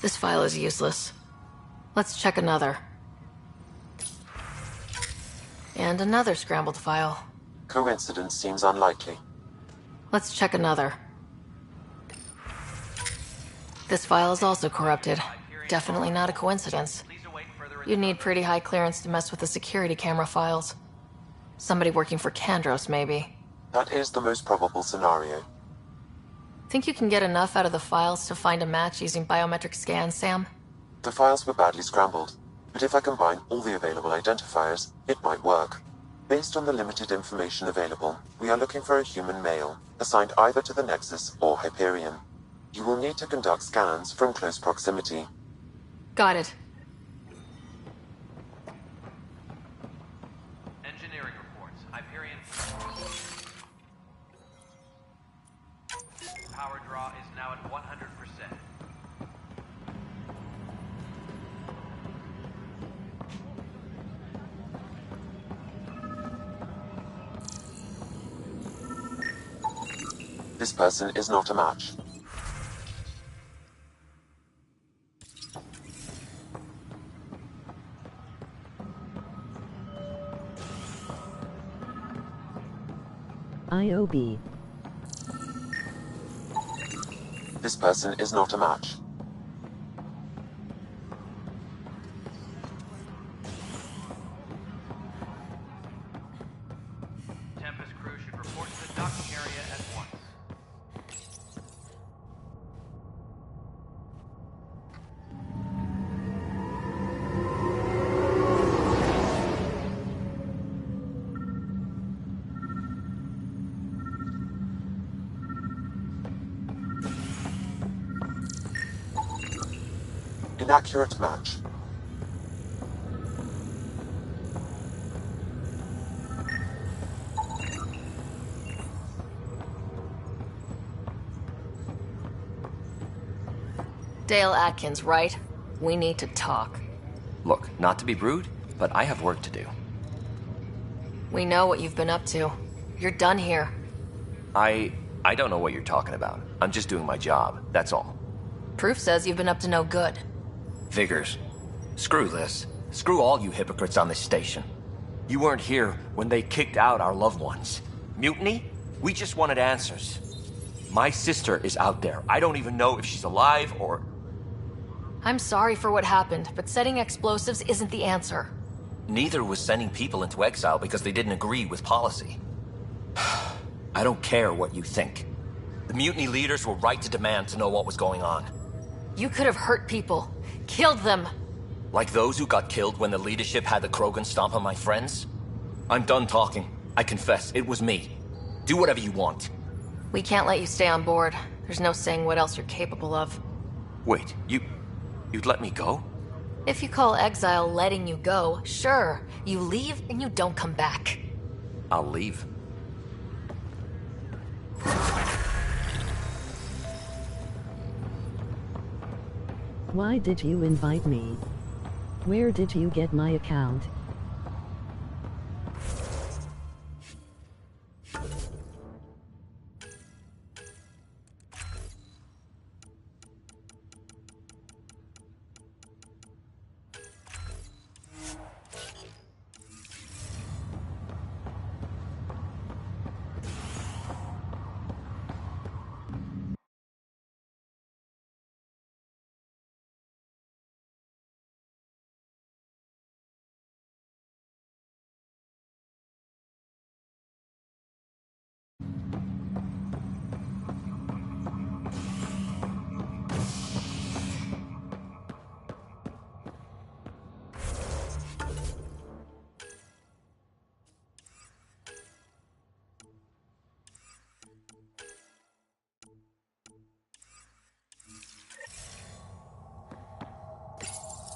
This file is useless. Let's check another. And another scrambled file. Coincidence seems unlikely. Let's check another. This file is also corrupted. Definitely not a coincidence. You'd need pretty high clearance to mess with the security camera files. Somebody working for Kandros, maybe. That is the most probable scenario. Think you can get enough out of the files to find a match using biometric scans, Sam? The files were badly scrambled, but if I combine all the available identifiers, it might work. Based on the limited information available, we are looking for a human male, assigned either to the Nexus or Hyperion. You will need to conduct scans from close proximity. Got it. Engineering reports. Hyperion. Power draw is now at 100%. This person is not a match. IOB. This person is not a match. Tempest crew should report to the docking area at once. Inaccurate match. Dale Atkins, right? We need to talk. Look, not to be rude, but I have work to do. We know what you've been up to. You're done here. I don't know what you're talking about. I'm just doing my job, that's all. Proof says you've been up to no good. Figures. Screw this. Screw all you hypocrites on this station. You weren't here when they kicked out our loved ones. Mutiny? We just wanted answers. My sister is out there. I don't even know if she's alive or... I'm sorry for what happened, but setting explosives isn't the answer. Neither was sending people into exile because they didn't agree with policy. I don't care what you think. The mutiny leaders were right to demand to know what was going on. You could have hurt people. Killed them. Like those who got killed when the leadership had the Krogan stomp on my friends? I'm done talking. I confess, it was me. Do whatever you want. We can't let you stay on board. There's no saying what else you're capable of. Wait, you'd let me go? If you call exile letting you go, sure. You leave and you don't come back. I'll leave. Why did you invite me? Where did you get my account?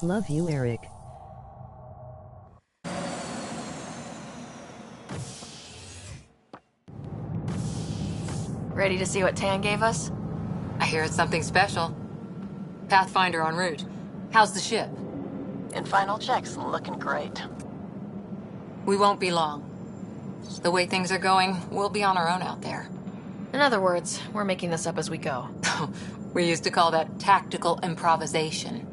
Love you, Eric. Ready to see what Tan gave us? I hear it's something special. Pathfinder en route. How's the ship? In final checks, looking great. We won't be long. The way things are going, we'll be on our own out there. In other words, we're making this up as we go. We used to call that tactical improvisation.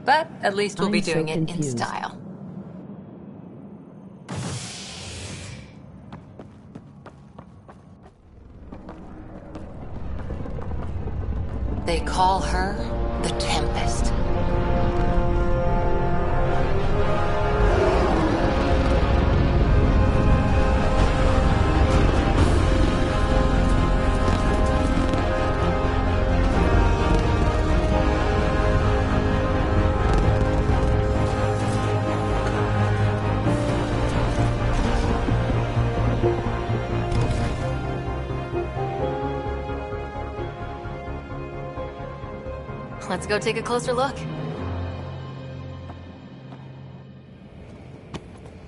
But at least we'll be I'm so doing it in confused. style. They call her the Tempest. Let's go take a closer look.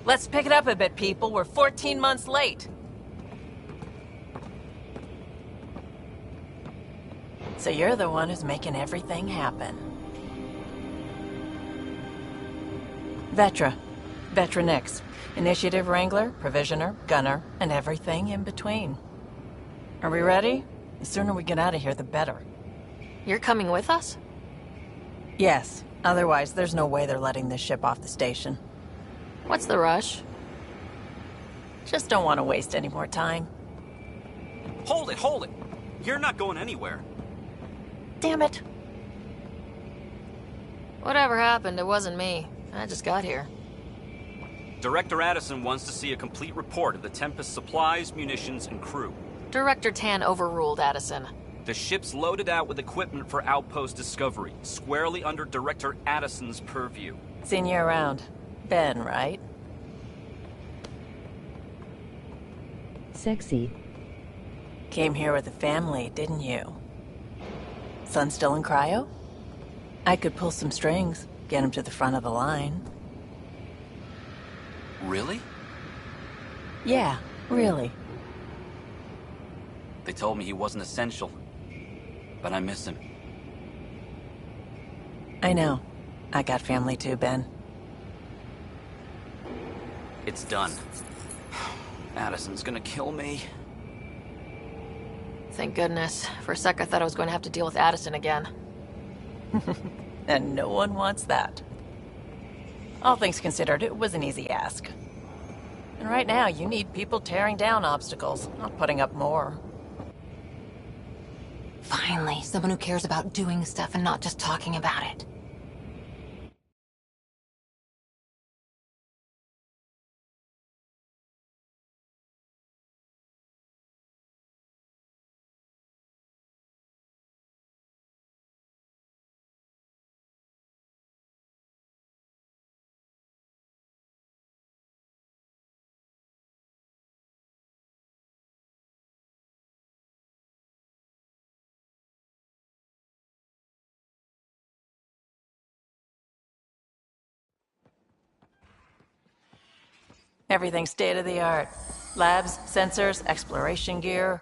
Let's pick it up a bit, people. We're 14 months late. So you're the one who's making everything happen. Vetra. Vetra Nix. Initiative Wrangler, Provisioner, Gunner, and everything in between. Are we ready? The sooner we get out of here, the better. You're coming with us? Yes. Otherwise, there's no way they're letting this ship off the station. What's the rush? Just don't want to waste any more time. Hold it, hold it! You're not going anywhere. Damn it. Whatever happened, it wasn't me. I just got here. Director Addison wants to see a complete report of the Tempest's supplies, munitions, and crew. Director Tan overruled Addison. The ship's loaded out with equipment for outpost discovery, squarely under Director Addison's purview. Seen you around. Ben, right? Sexy. Came here with the family, didn't you? Son still in cryo? I could pull some strings, get him to the front of the line. Really? Yeah, really. They told me he wasn't essential, but I miss him. I know. I got family too, Ben. It's done. Addison's gonna kill me. Thank goodness. For a sec, I thought I was going to have to deal with Addison again. And no one wants that. All things considered, it was an easy ask. And right now, you need people tearing down obstacles, not putting up more. Finally, someone who cares about doing stuff and not just talking about it. Everything state-of-the-art. Labs, sensors, exploration gear.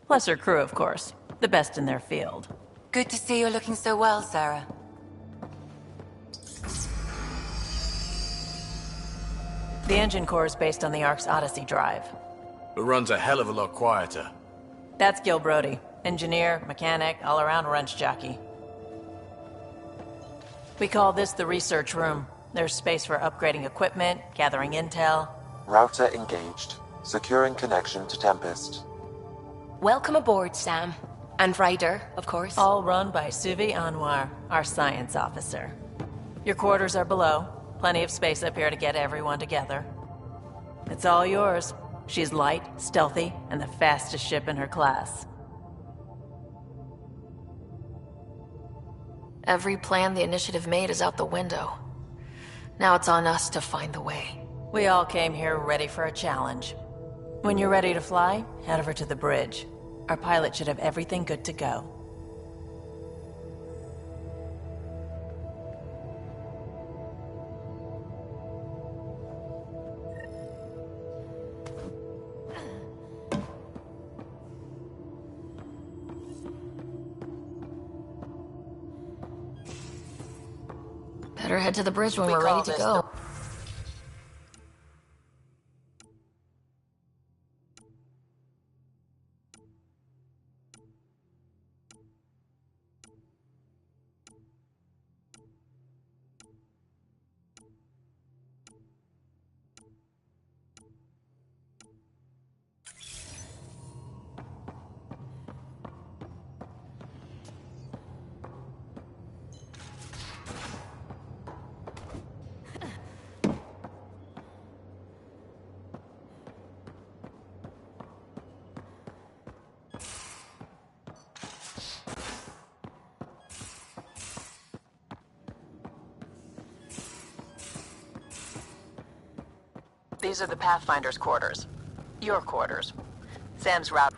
Plus her crew, of course. The best in their field. Good to see you looking so well, Sarah. The engine core is based on the Ark's Odyssey drive. It runs a hell of a lot quieter. That's Gil Brody. Engineer, mechanic, all-around wrench jockey. We call this the research room. There's space for upgrading equipment, gathering intel. Router engaged. Securing connection to Tempest. Welcome aboard, Sam. And Ryder, of course. All run by Suvi Anwar, our science officer. Your quarters are below. Plenty of space up here to get everyone together. It's all yours. She's light, stealthy, and the fastest ship in her class. Every plan the Initiative made is out the window. Now it's on us to find the way. We all came here ready for a challenge. When you're ready to fly, head over to the bridge. Our pilot should have everything good to go. Better head to the bridge when We we're call ready to this go. These are the Pathfinder's quarters. Your quarters. Sam's route.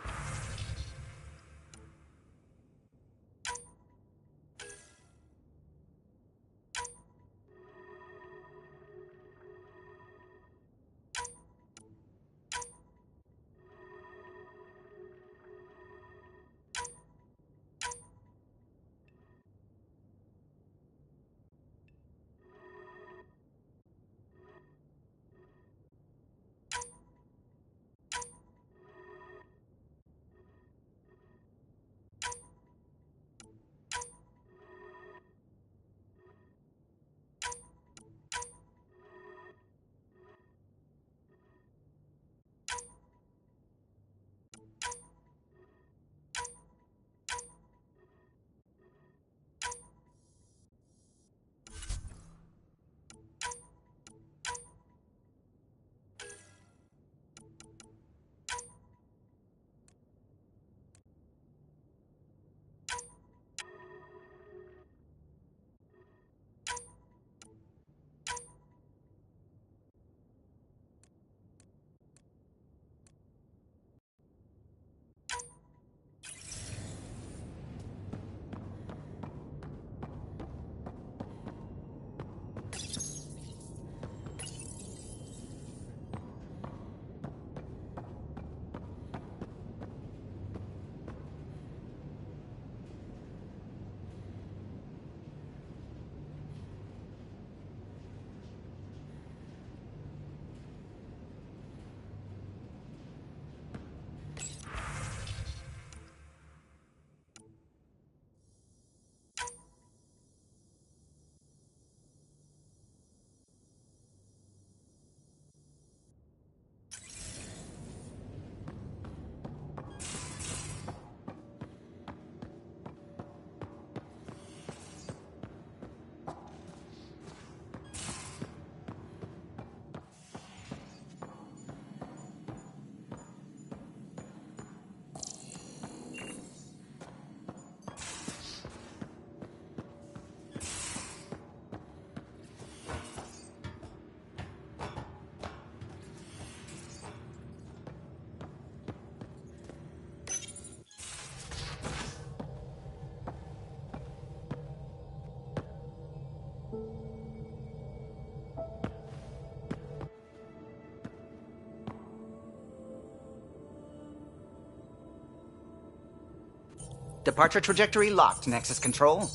Departure trajectory locked, Nexus Control.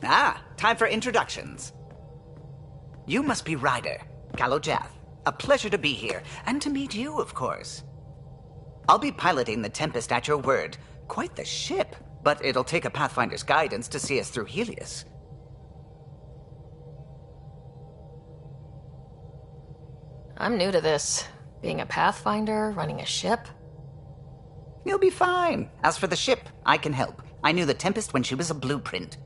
Ah, time for introductions. You must be Ryder, Kalojath. A pleasure to be here, and to meet you, of course. I'll be piloting the Tempest at your word. Quite the ship, but it'll take a Pathfinder's guidance to see us through Helios. I'm new to this. Being a Pathfinder, running a ship. You'll be fine. As for the ship, I can help. I knew the Tempest when she was a blueprint.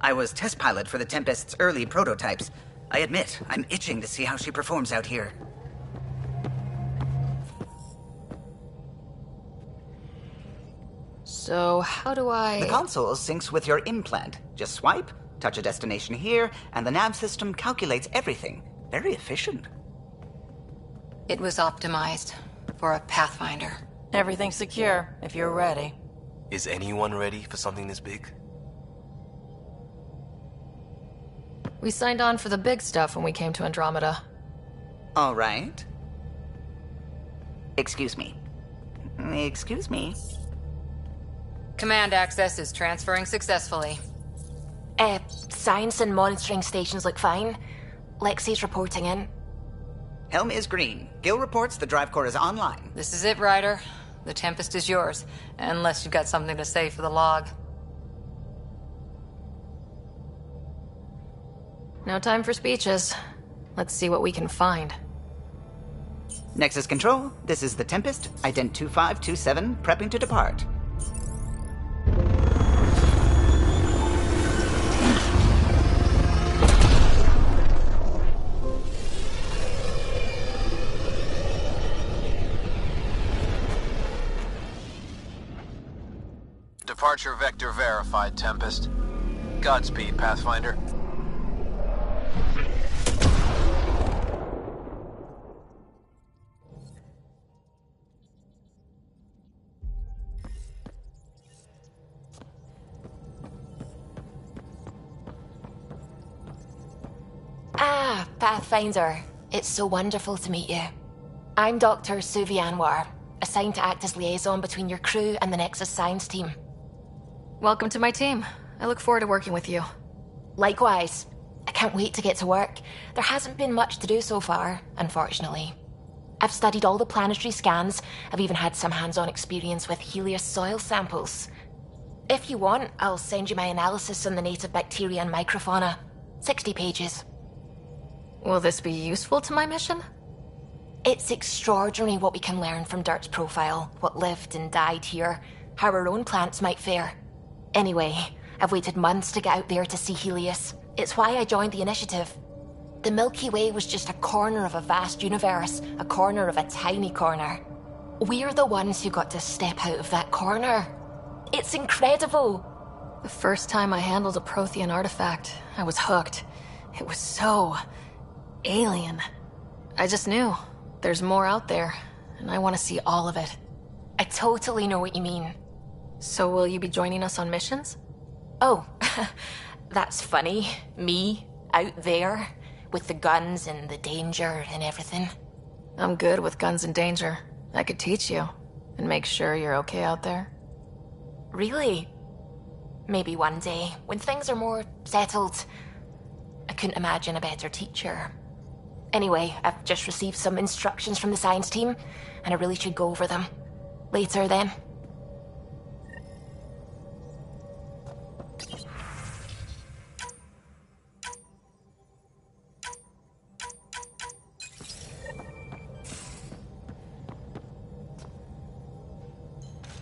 I was test pilot for the Tempest's early prototypes. I admit, I'm itching to see how she performs out here. So, how do I... The console syncs with your implant. Just swipe, touch a destination here, and the nav system calculates everything. Very efficient. It was optimized for a Pathfinder. Everything's secure, if you're ready. Is anyone ready for something this big? We signed on for the big stuff when we came to Andromeda. All right. Excuse me. Excuse me. Command access is transferring successfully. Science and monitoring stations look fine. Lexi's reporting in. Helm is green. Gil reports the drive core is online. This is it, Ryder. The Tempest is yours, unless you've got something to say for the log. No time for speeches. Let's see what we can find. Nexus Control, this is the Tempest, ident 2527, prepping to depart. Departure vector verified, Tempest. Godspeed, Pathfinder. Ah, Pathfinder. It's so wonderful to meet you. I'm Dr. Suvi Anwar, assigned to act as liaison between your crew and the Nexus science team. Welcome to my team. I look forward to working with you. Likewise. I can't wait to get to work. There hasn't been much to do so far, unfortunately. I've studied all the planetary scans. I've even had some hands-on experience with Helios soil samples. If you want, I'll send you my analysis on the native bacteria and microfauna. 60 pages. Will this be useful to my mission? It's extraordinary what we can learn from Dirt's profile, what lived and died here, how our own plants might fare. Anyway, I've waited months to get out there to see Helios. It's why I joined the initiative. The Milky Way was just a corner of a vast universe, a corner of a tiny corner. We're the ones who got to step out of that corner. It's incredible! The first time I handled a Prothean artifact, I was hooked. It was so alien. I just knew there's more out there, and I want to see all of it. I totally know what you mean. So will you be joining us on missions? Oh, that's funny. Me, out there, with the guns and the danger and everything. I'm good with guns and danger. I could teach you, and make sure you're okay out there. Really? Maybe one day, when things are more settled. I couldn't imagine a better teacher. Anyway, I've just received some instructions from the science team, and I really should go over them. Later, then.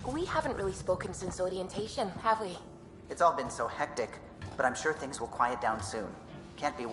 We haven't really spoken since orientation, have we? It's all been so hectic, but I'm sure things will quiet down soon. Can't be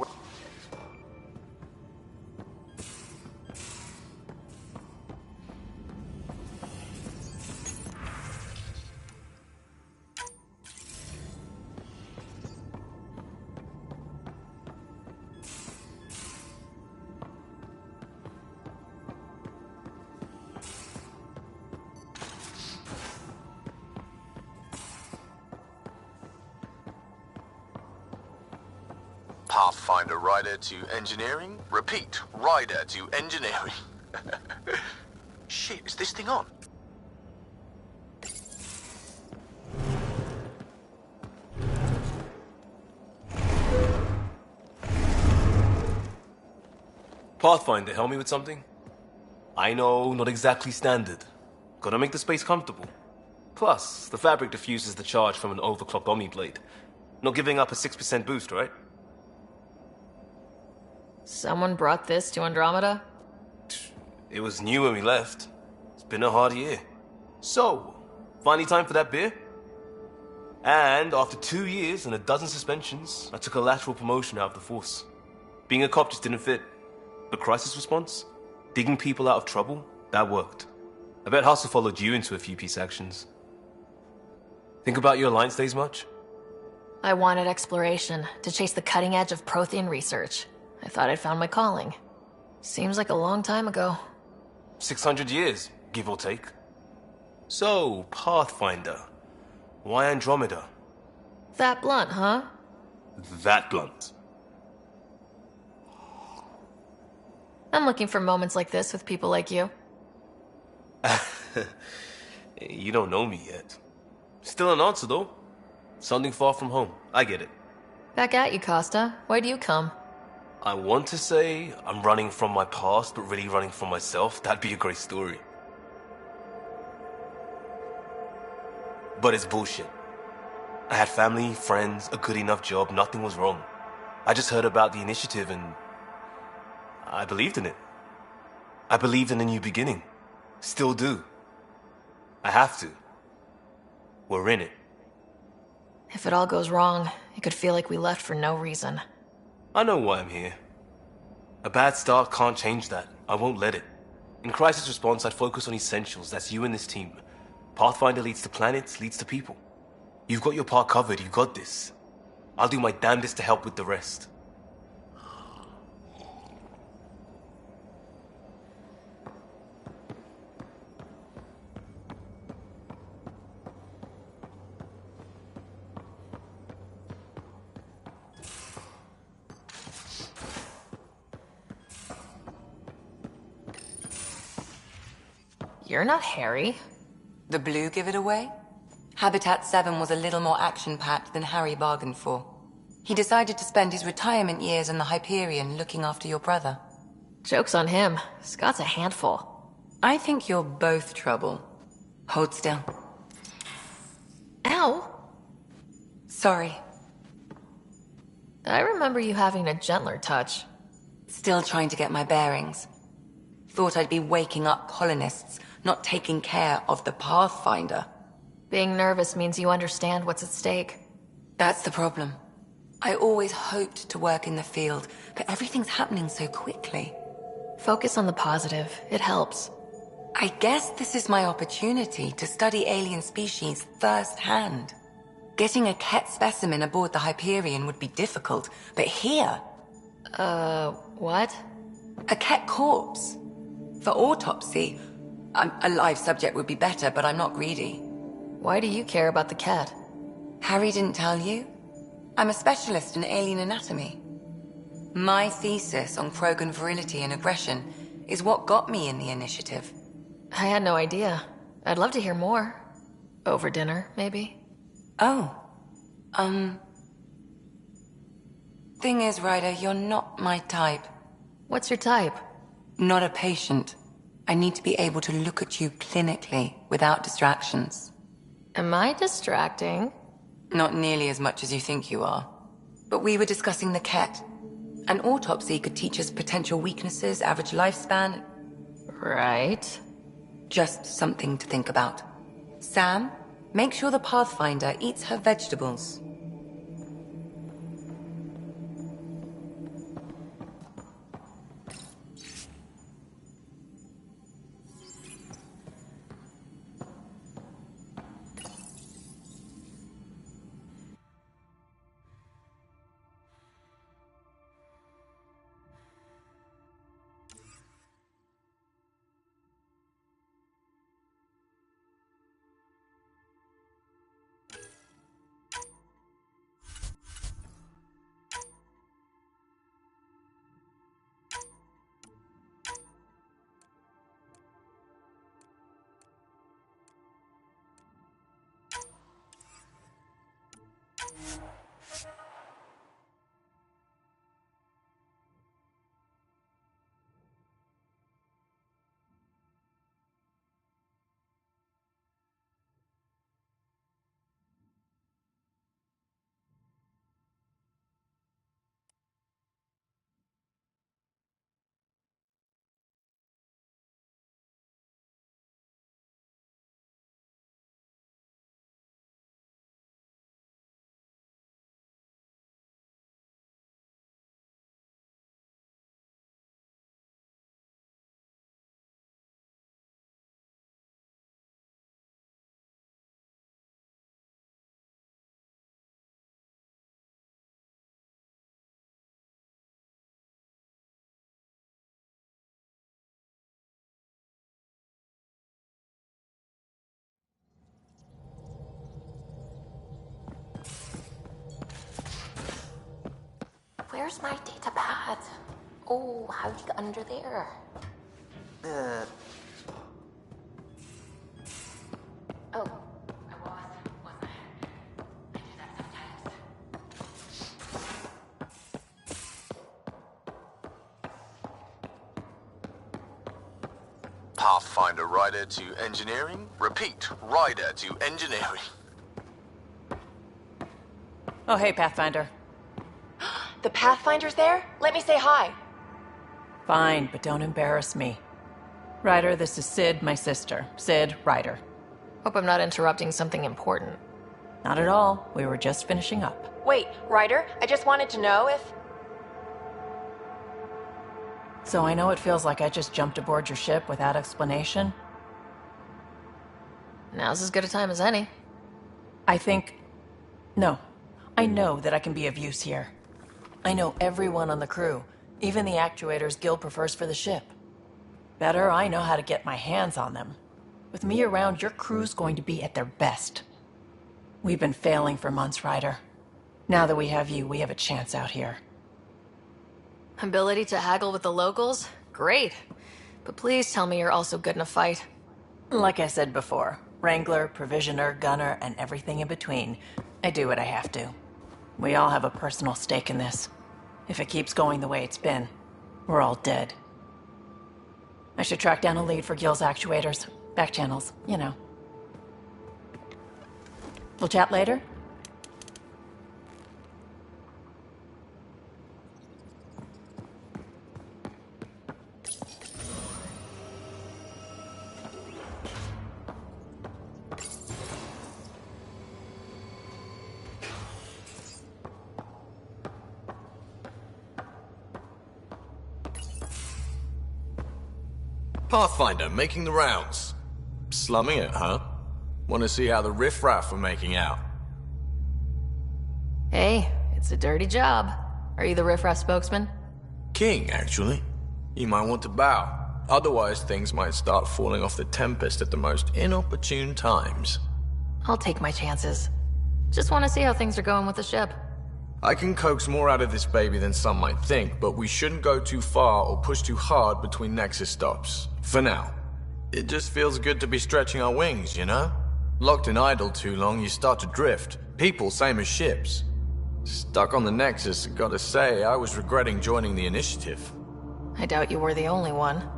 Pathfinder Ryder to engineering. Repeat, Ryder to engineering. Shit, is this thing on? Pathfinder, help me with something? I know, not exactly standard. Gotta make the space comfortable. Plus, the fabric diffuses the charge from an overclocked Omni blade. Not giving up a 6% boost, right? Someone brought this to Andromeda? It was new when we left. It's been a hard year. So, finally time for that beer? And after 2 years and a dozen suspensions, I took a lateral promotion out of the force. Being a cop just didn't fit. But crisis response? Digging people out of trouble? That worked. I bet Hustle followed you into a few peace actions. Think about your Alliance days much? I wanted exploration, to chase the cutting edge of Prothean research. I thought I'd found my calling. Seems like a long time ago. 600 years, give or take. So, Pathfinder. Why Andromeda? That blunt, huh? That blunt. I'm looking for moments like this with people like you. You don't know me yet. Still an answer, though. Something far from home. I get it. Back at you, Costa. Why do you come? I want to say I'm running from my past, but really running from myself. That'd be a great story. But it's bullshit. I had family, friends, a good enough job, nothing was wrong. I just heard about the initiative and I believed in it. I believed in a new beginning. Still do. I have to. We're in it. If it all goes wrong, it could feel like we left for no reason. I know why I'm here. A bad start can't change that. I won't let it. In crisis response, I'd focus on essentials. That's you and this team. Pathfinder leads to planets, leads to people. You've got your part covered, you got this. I'll do my damnedest to help with the rest. You're not Harry. The blue give it away? Habitat 7 was a little more action-packed than Harry bargained for. He decided to spend his retirement years in the Hyperion looking after your brother. Joke's on him. Scott's a handful. I think you're both trouble. Hold still. Ow! Sorry. I remember you having a gentler touch. Still trying to get my bearings. Thought I'd be waking up colonists, not taking care of the Pathfinder. Being nervous means you understand what's at stake. That's the problem. I always hoped to work in the field, but everything's happening so quickly. Focus on the positive. It helps. I guess this is my opportunity to study alien species firsthand. Getting a Ket specimen aboard the Hyperion would be difficult, but here... what? A Ket corpse. For autopsy, a live subject would be better, but I'm not greedy. Why do you care about the cat? Harry didn't tell you? I'm a specialist in alien anatomy. My thesis on Krogan virility and aggression is what got me in the initiative. I had no idea. I'd love to hear more. Over dinner, maybe? Oh. Thing is, Ryder, you're not my type. What's your type? Not a patient. I need to be able to look at you clinically without distractions. Am I distracting? Not nearly as much as you think you are. But we were discussing the Ket. An autopsy could teach us potential weaknesses, average lifespan. Right. Just something to think about. Sam, make sure the Pathfinder eats her vegetables. Where's my data pad? Oh, how'd you get under there? Oh, I wasn't I? I do that sometimes. Pathfinder Ryder to engineering. Repeat, Ryder to engineering. Oh, hey, Pathfinder. The Pathfinder's there? Let me say hi. Fine, but don't embarrass me. Ryder, this is Sid, my sister. Sid Ryder. Hope I'm not interrupting something important. Not at all. We were just finishing up. Wait, Ryder, I just wanted to know if... So I know it feels like I just jumped aboard your ship without explanation. Now's as good a time as any. I think No. I know that I can be of use here. I know everyone on the crew, even the actuators Gil prefers for the ship. Better, I know how to get my hands on them. With me around, your crew's going to be at their best. We've been failing for months, Ryder. Now that we have you, we have a chance out here. Ability to haggle with the locals? Great. But please tell me you're also good in a fight. Like I said before, Wrangler, Provisioner, Gunner, and everything in between. I do what I have to. We all have a personal stake in this. If it keeps going the way it's been, we're all dead. I should track down a lead for Gil's actuators. Back channels, you know. We'll chat later? Pathfinder, making the rounds. Slumming it, huh? Want to see how the riffraff are making out? Hey, it's a dirty job. Are you the riffraff spokesman? King, actually. You might want to bow. Otherwise, things might start falling off the Tempest at the most inopportune times. I'll take my chances. Just want to see how things are going with the ship. I can coax more out of this baby than some might think, but we shouldn't go too far or push too hard between Nexus stops. For now. It just feels good to be stretching our wings, you know? Locked and idle too long, you start to drift. People, same as ships. Stuck on the Nexus, gotta say, I was regretting joining the Initiative. I doubt you were the only one.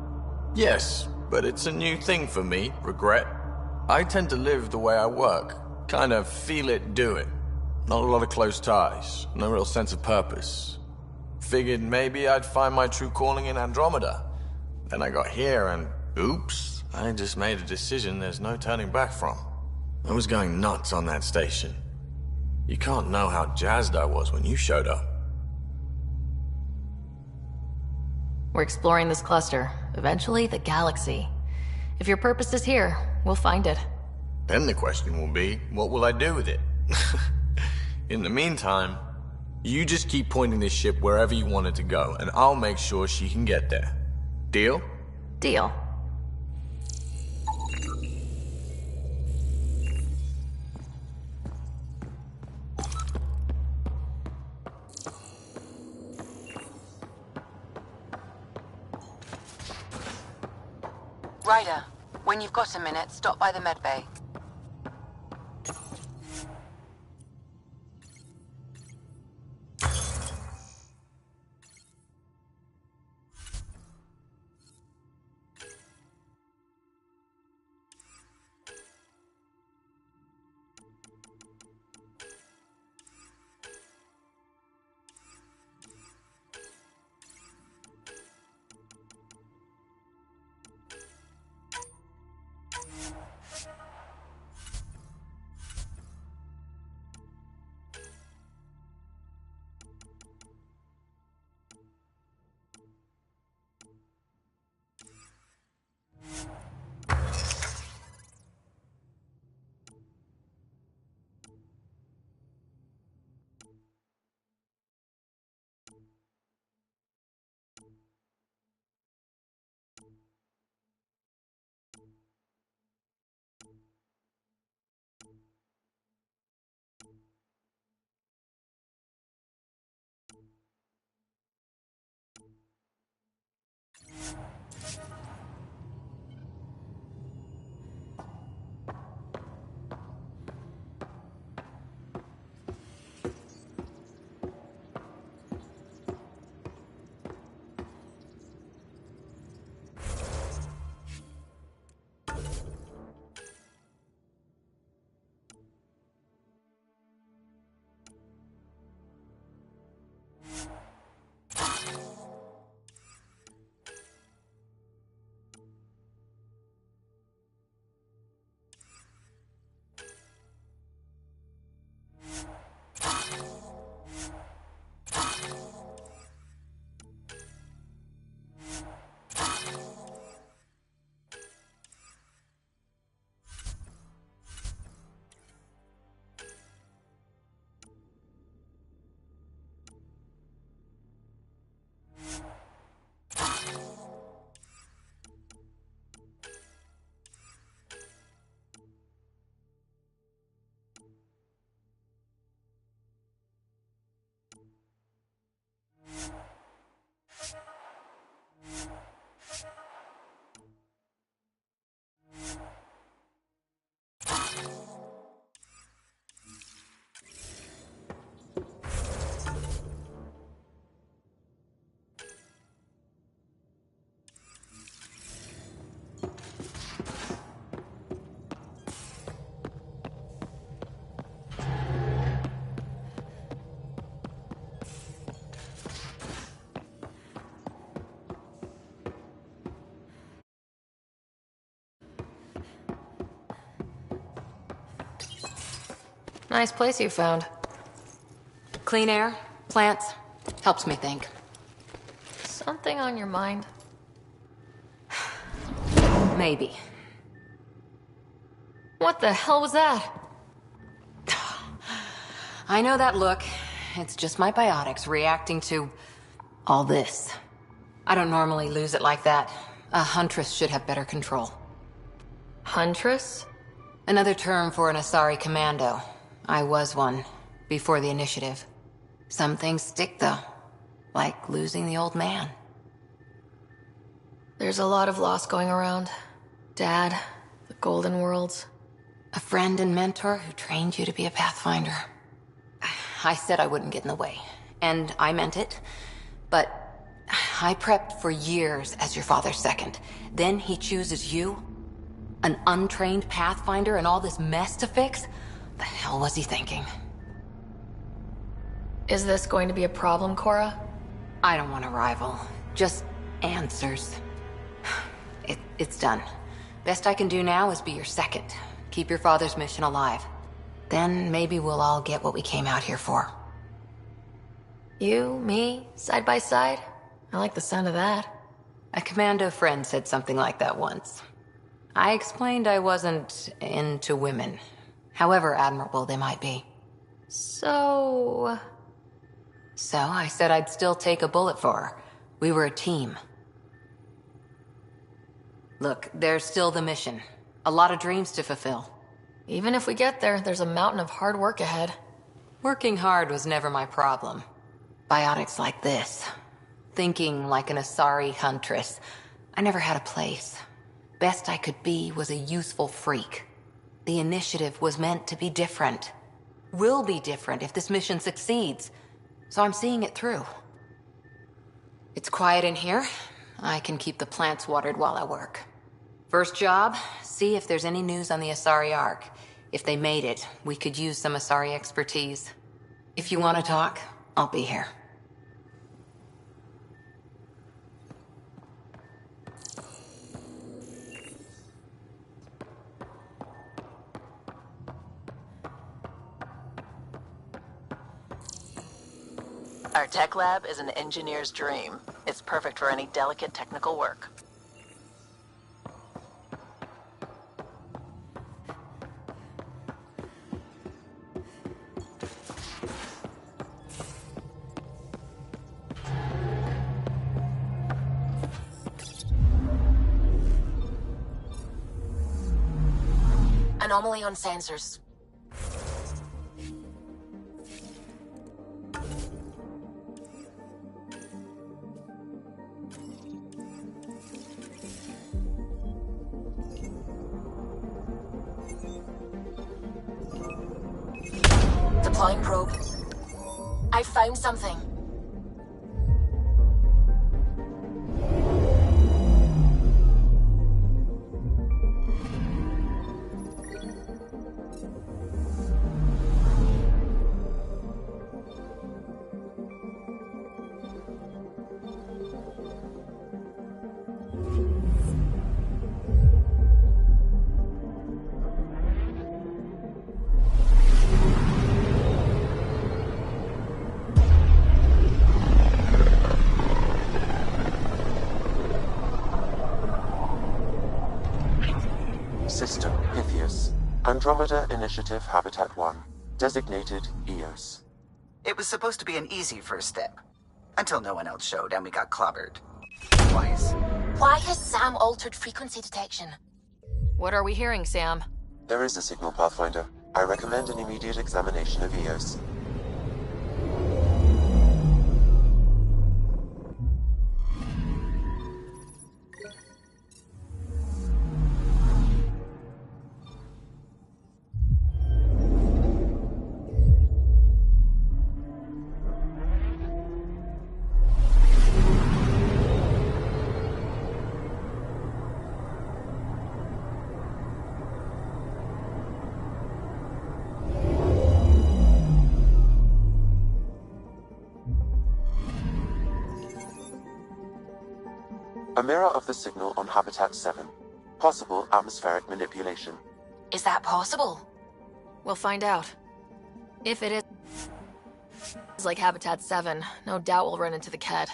Yes, but it's a new thing for me, regret. I tend to live the way I work. Kind of feel it, do it. Not a lot of close ties, no real sense of purpose. Figured maybe I'd find my true calling in Andromeda. Then I got here and, oops, I just made a decision there's no turning back from. I was going nuts on that station. You can't know how jazzed I was when you showed up. We're exploring this cluster, eventually the galaxy. If your purpose is here, we'll find it. Then the question will be, what will I do with it? In the meantime, you just keep pointing this ship wherever you want it to go, and I'll make sure she can get there. Deal? Deal. Ryder, when you've got a minute, stop by the medbay. Nice place you found. Clean air, plants, helps me think. Something on your mind? Maybe. What the hell was that? I know that look. It's just my biotics reacting to all this. I don't normally lose it like that. A huntress should have better control. Huntress? Another term for an Asari commando. I was one, before the initiative. Some things stick, though. Like losing the old man. There's a lot of loss going around. Dad, the Golden Worlds. A friend and mentor who trained you to be a Pathfinder. I said I wouldn't get in the way, and I meant it. But I prepped for years as your father's second. Then he chooses you? An untrained Pathfinder and all this mess to fix? The hell was he thinking? Is this going to be a problem, Cora? I don't want a rival. Just answers. It's done. Best I can do now is be your second. Keep your father's mission alive. Then maybe we'll all get what we came out here for. You, me, side by side? I like the sound of that. A commando friend said something like that once. I explained I wasn't into women, however admirable they might be. So I said I'd still take a bullet for her. We were a team. Look, there's still the mission. A lot of dreams to fulfill. Even if we get there, there's a mountain of hard work ahead. Working hard was never my problem. Biotics like this. Thinking like an Asari huntress. I never had a place. Best I could be was a useful freak. The initiative was meant to be different. Will be different if this mission succeeds. So I'm seeing it through. It's quiet in here. I can keep the plants watered while I work. First job, see if there's any news on the Asari Ark. If they made it, we could use some Asari expertise. If you want to talk, I'll be here. Our tech lab is an engineer's dream. It's perfect for any delicate technical work. Anomaly on sensors. Deploying probe. I found something. System Pythias. Andromeda Initiative Habitat 1. Designated EOS. It was supposed to be an easy first step. Until no one else showed and we got clobbered. Twice. Why has Sam altered frequency detection? What are we hearing, Sam? There is a signal, Pathfinder. I recommend an immediate examination of EOS. A mirror of the signal on Habitat 7. Possible atmospheric manipulation. Is that possible? We'll find out. If it is like Habitat 7, no doubt we'll run into the Ked.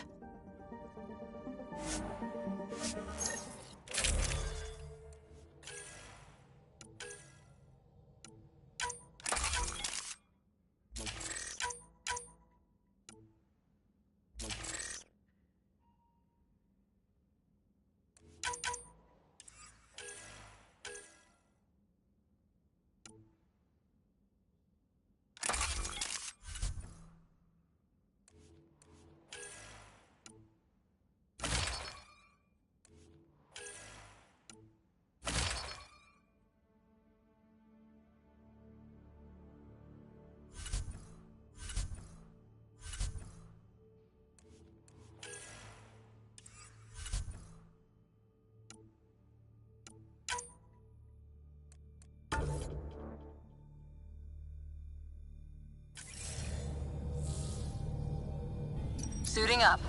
Suiting up.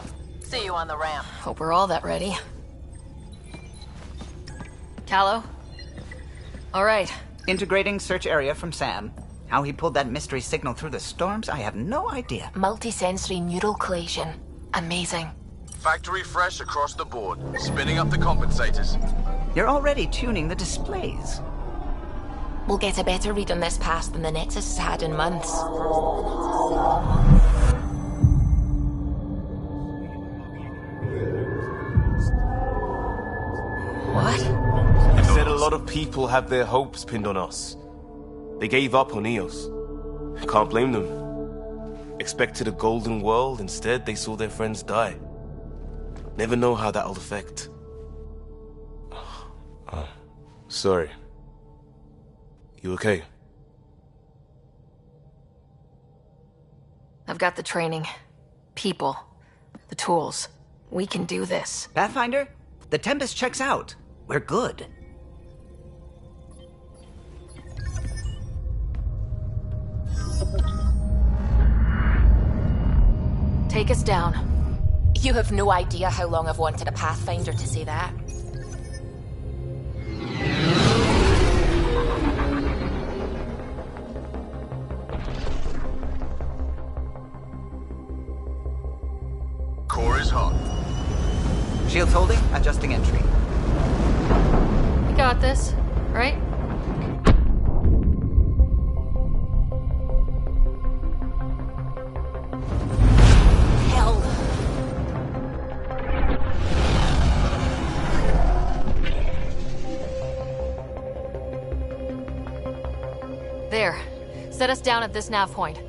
See you on the ramp. Hope we're all that ready. Callow? All right. Integrating search area from Sam. How he pulled that mystery signal through the storms, I have no idea. Multisensory neural collation. Amazing. Factory fresh across the board. Spinning up the compensators. You're already tuning the displays. We'll get a better read on this pass than the Nexus has had in months. What? You said a lot of people have their hopes pinned on us. They gave up on Eos. Can't blame them. Expected a golden world, instead they saw their friends die. Never know how that'll affect. Sorry. You okay? I've got the training, people, the tools. We can do this. Pathfinder, the Tempest checks out. We're good. Take us down. You have no idea how long I've wanted a Pathfinder to say that. Core is hot. Shields holding, adjusting entry. We got this, right? Hell. There. Set us down at this nav point.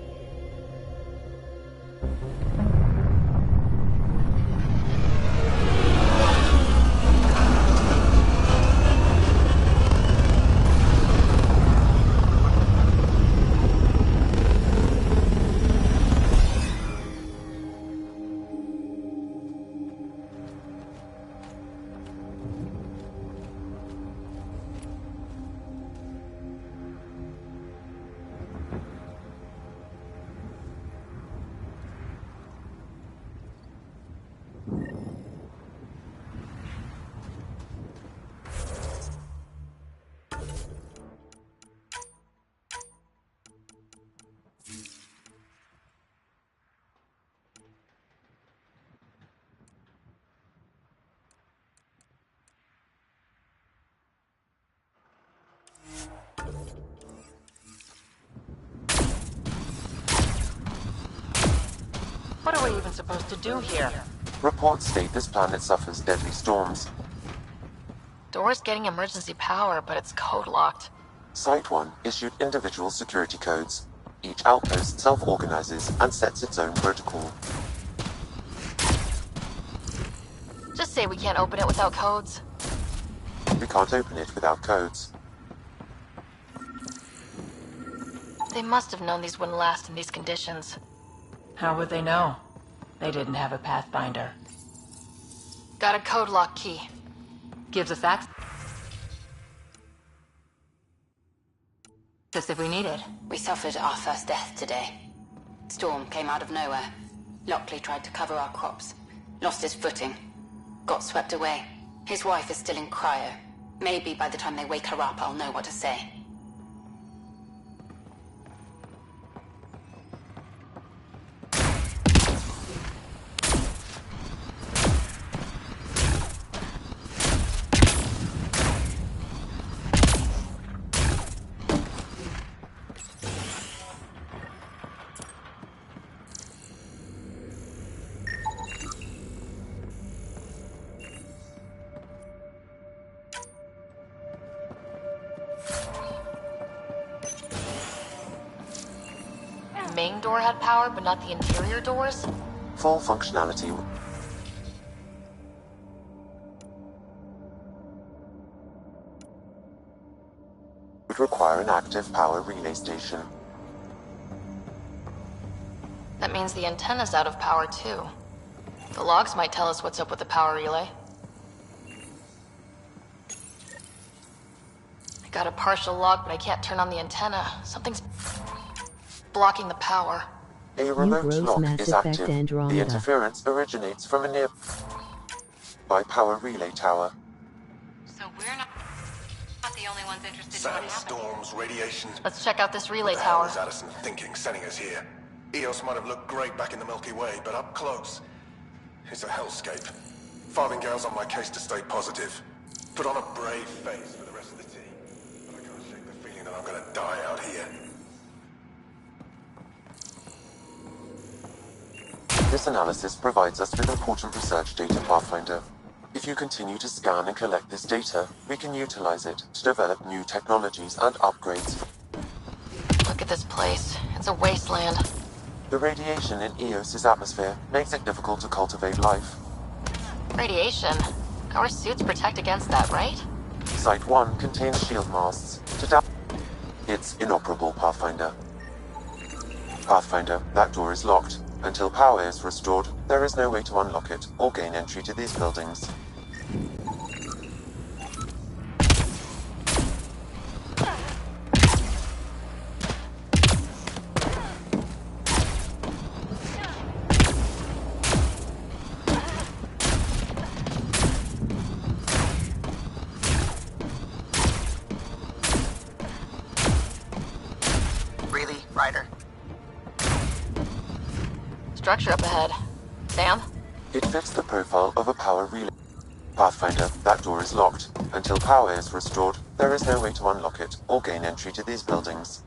What are we even supposed to do here? Reports state this planet suffers deadly storms. Door's getting emergency power, but it's code locked. Site 1 issued individual security codes. Each outpost self-organizes and sets its own protocol. Just say we can't open it without codes. We can't open it without codes. They must have known these wouldn't last in these conditions. How would they know? They didn't have a Pathfinder. Got a code lock key. Gives us access if we need it. We suffered our first death today. Storm came out of nowhere. Lockley tried to cover our crops. Lost his footing. Got swept away. His wife is still in cryo. Maybe by the time they wake her up, I'll know what to say. main door had power, but not the interior doors? Full functionality would require an active power relay station. That means the antenna's out of power too. The logs might tell us what's up with the power relay. I got a partial log, but I can't turn on the antenna. Something's blocking the power. A remote gross lock Mass is Effect active. Andromeda. The interference originates from a nearby power relay tower. So we're not the only ones interested in what happened. Sandstorms, radiation. Let's check out this relay What the hell tower. is Addison thinking, sending us here? Eos might have looked great back in the Milky Way, but up close, it's a hellscape. Farthingale's on my case to stay positive. Put on a brave face for the rest of the team, but I can't shake the feeling that I'm gonna die out here. This analysis provides us with important research data, Pathfinder. If you continue to scan and collect this data, we can utilize it to develop new technologies and upgrades. Look at this place. It's a wasteland. The radiation in Eos's atmosphere makes it difficult to cultivate life. Radiation? Our suits protect against that, right? Site 1 contains shield masts to It's inoperable, Pathfinder. Pathfinder, that door is locked. Until power is restored, there is no way to unlock it or gain entry to these buildings. Really, Ryder? Structure up ahead. Sam? It fits the profile of a power relay. Pathfinder, that door is locked. Until power is restored, there is no way to unlock it or gain entry to these buildings.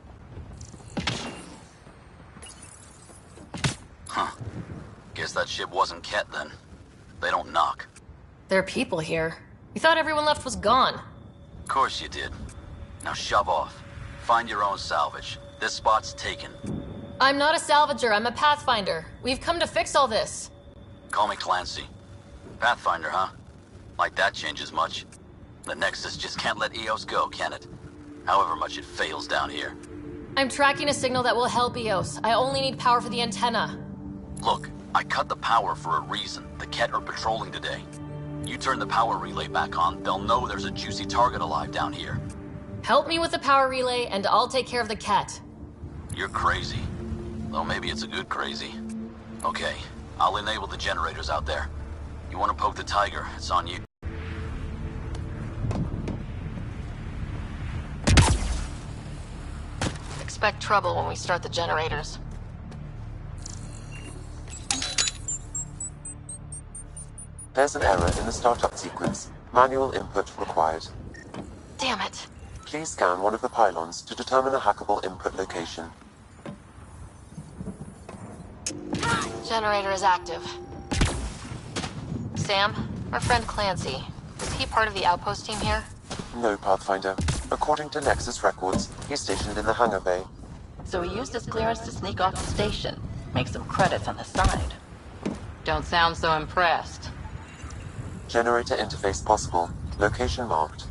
Huh. Guess that ship wasn't Ket then. They don't knock. There are people here. We thought everyone left was gone. Of course you did. Now shove off. Find your own salvage. This spot's taken. I'm not a salvager, I'm a pathfinder. We've come to fix all this. Call me Clancy. Pathfinder, huh? Like that changes much. The Nexus just can't let Eos go, can it? However much it fails down here. I'm tracking a signal that will help Eos. I only need power for the antenna. Look, I cut the power for a reason. The Ket are patrolling today. You turn the power relay back on, they'll know there's a juicy target alive down here. Help me with the power relay, and I'll take care of the Ket. You're crazy. Though maybe it's a good crazy. Okay, I'll enable the generators out there. You want to poke the tiger, it's on you. Expect trouble when we start the generators. There's an error in the startup sequence. Manual input required. Damn it. Please scan one of the pylons to determine a hackable input location. Generator is active. Sam, our friend Clancy, is he part of the outpost team here? No, Pathfinder. According to Nexus records, he's stationed in the hangar bay. So he used his clearance to sneak off the station. Make some credits on the side. Don't sound so impressed. Generator interface possible. Location marked.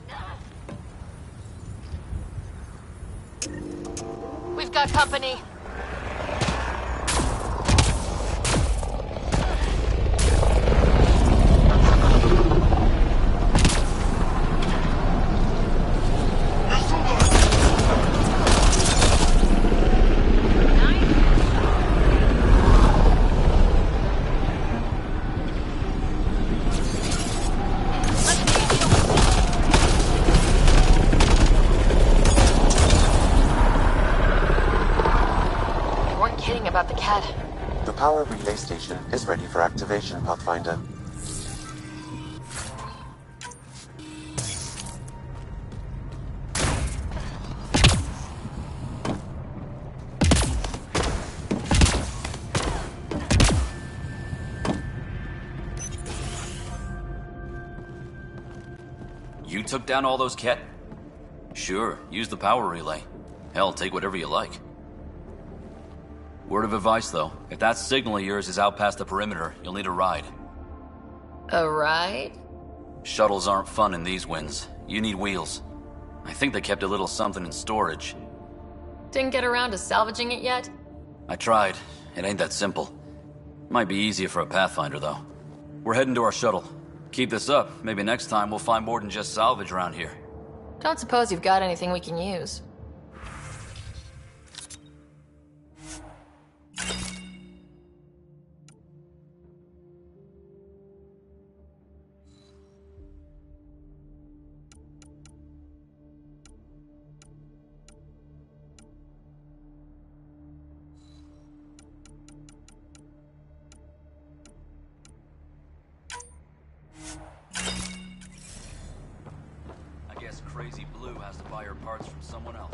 We've got company. About the Ket. The power relay station is ready for activation, Pathfinder. You took down all those Ket? Sure, use the power relay. Hell, take whatever you like. Word of advice, though. If that signal of yours is out past the perimeter, you'll need a ride. A ride? Shuttles aren't fun in these winds. You need wheels. I think they kept a little something in storage. Didn't get around to salvaging it yet? I tried. It ain't that simple. Might be easier for a Pathfinder, though. We're heading to our shuttle. Keep this up. Maybe next time we'll find more than just salvage around here. Don't suppose you've got anything we can use. I guess Crazy Blue has to buy her parts from someone else.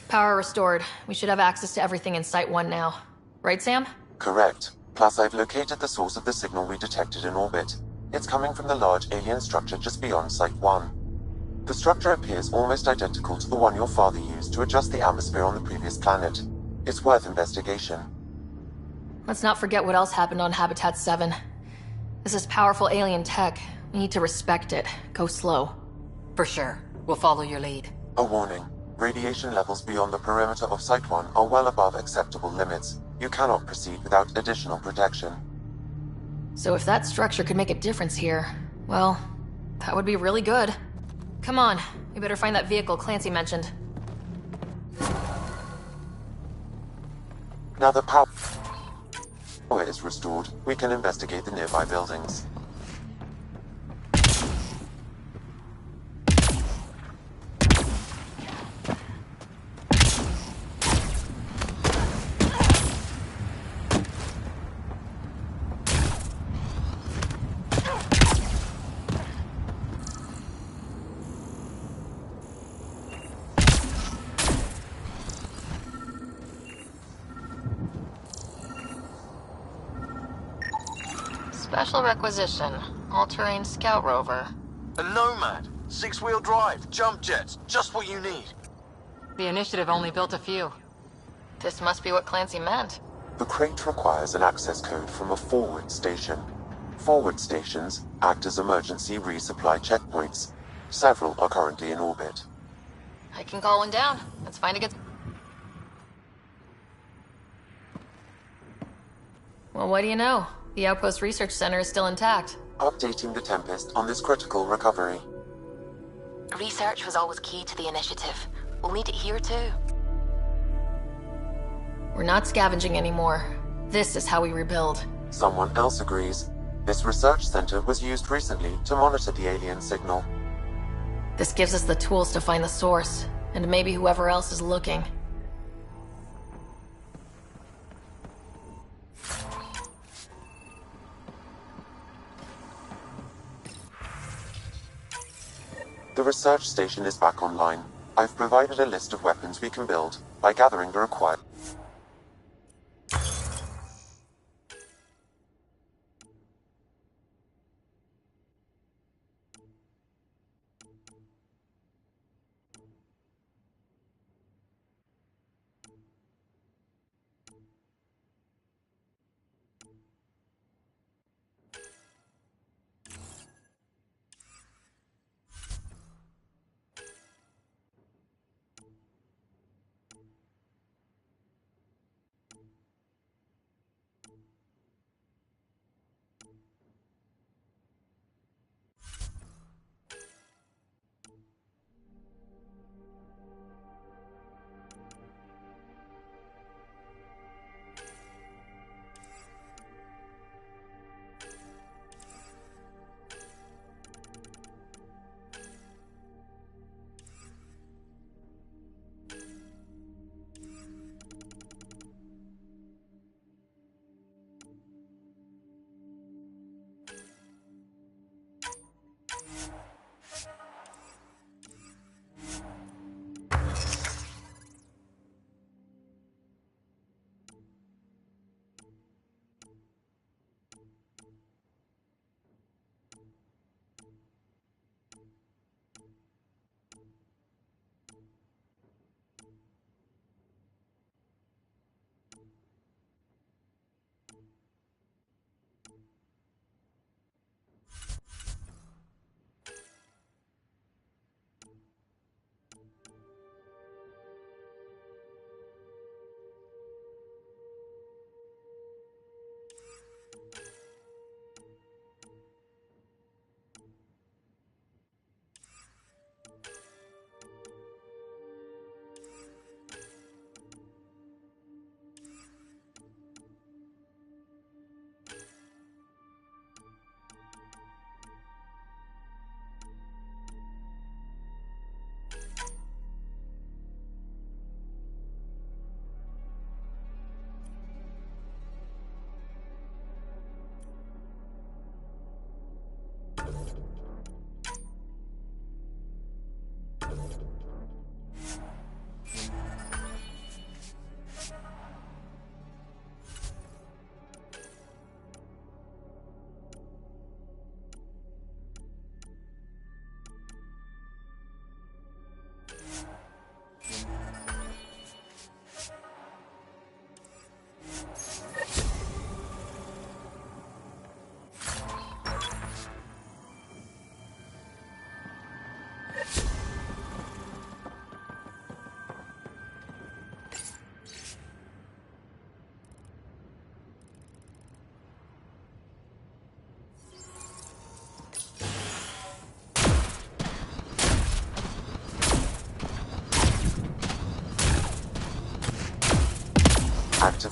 Power restored. We should have access to everything in Site 1 now. Right, Sam? Correct. Plus, I've located the source of the signal we detected in orbit. It's coming from the large alien structure just beyond Site 1. The structure appears almost identical to the one your father used to adjust the atmosphere on the previous planet. It's worth investigation. Let's not forget what else happened on Habitat 7. This is powerful alien tech. We need to respect it. Go slow. For sure. We'll follow your lead. A warning. Radiation levels beyond the perimeter of Site 1 are well above acceptable limits. You cannot proceed without additional protection. So if that structure could make a difference here, well, that would be really good. Come on, we better find that vehicle Clancy mentioned. Now that power is restored, we can investigate the nearby buildings. Special requisition. All-terrain scout rover. A Nomad. 6-wheel drive. Jump jets. Just what you need. The initiative only built a few. This must be what Clancy meant. The crate requires an access code from a forward station. Forward stations act as emergency resupply checkpoints. Several are currently in orbit. I can call one down. Let's find a good... Well, what do you know? The Outpost Research Center is still intact. Updating the Tempest on this critical recovery. Research was always key to the initiative. We'll need it here too. We're not scavenging anymore. This is how we rebuild. Someone else agrees. This research center was used recently to monitor the alien signal. This gives us the tools to find the source, and maybe whoever else is looking. The research station is back online. I've provided a list of weapons we can build by gathering the required...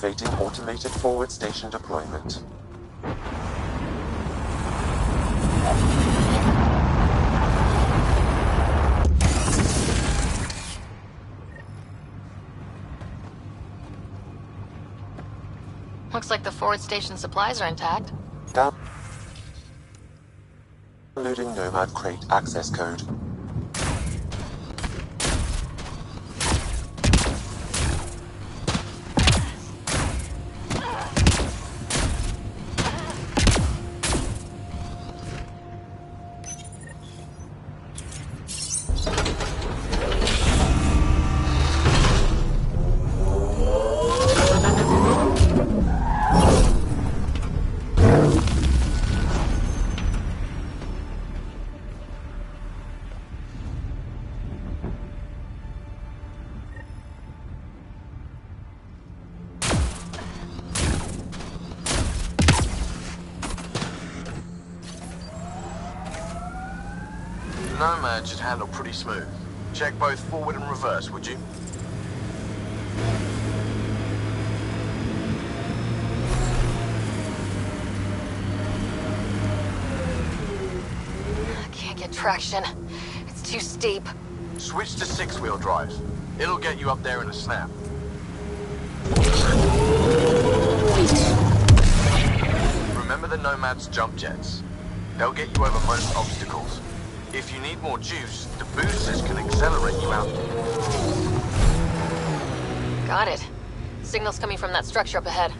Activating automated forward station deployment. Looks like the forward station supplies are intact. Downloading Nomad crate access code. Nomad should handle pretty smooth. Check both forward and reverse, would you? Can't get traction. It's too steep. Switch to 6-wheel drive. It'll get you up there in a snap. Remember the Nomad's jump jets. They'll get you over most obstacles. If you need more juice, the boosters can accelerate you out. Got it. Signal's coming from that structure up ahead.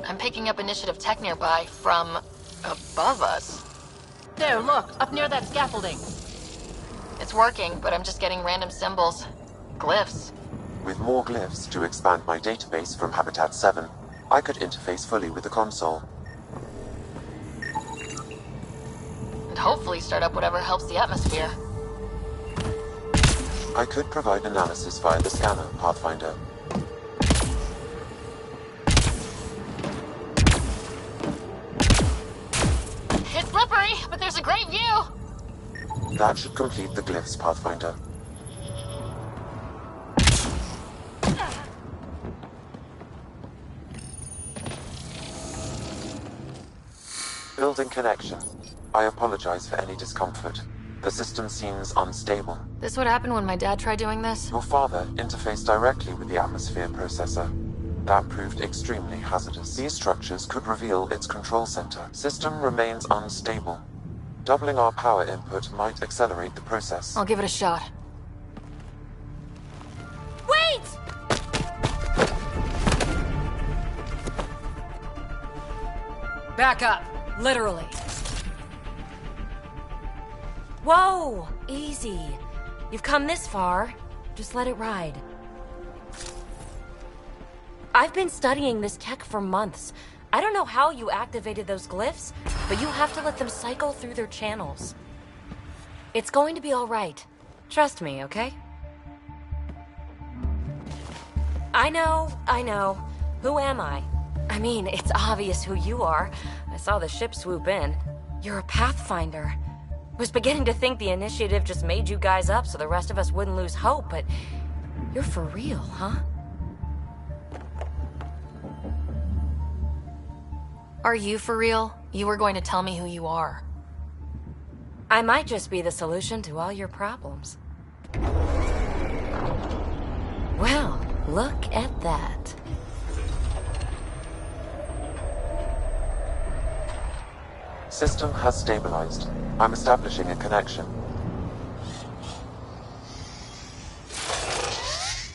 I'm picking up initiative tech nearby from above us. There, look, up near that scaffolding. It's working, but I'm just getting random symbols. Glyphs. With more glyphs to expand my database from Habitat 7, I could interface fully with the console. And hopefully start up whatever helps the atmosphere. I could provide analysis via the scanner, Pathfinder. It's slippery, but there's a great view! That should complete the glyphs, Pathfinder. Building connection. I apologize for any discomfort. The system seems unstable. This would happen when my dad tried doing this? Your father interfaced directly with the atmosphere processor. That proved extremely hazardous. These structures could reveal its control center. System remains unstable. Doubling our power input might accelerate the process. I'll give it a shot. Wait! Back up. Literally. Whoa! Easy. You've come this far. Just let it ride. I've been studying this tech for months. I don't know how you activated those glyphs, but you have to let them cycle through their channels. It's going to be all right. Trust me, okay? I know. Who am I? I mean, it's obvious who you are. I saw the ship swoop in. You're a Pathfinder. Was beginning to think the initiative just made you guys up so the rest of us wouldn't lose hope, but you're for real, huh? Are you for real? You were going to tell me who you are. I might just be the solution to all your problems. Well, look at that. System has stabilized. I'm establishing a connection.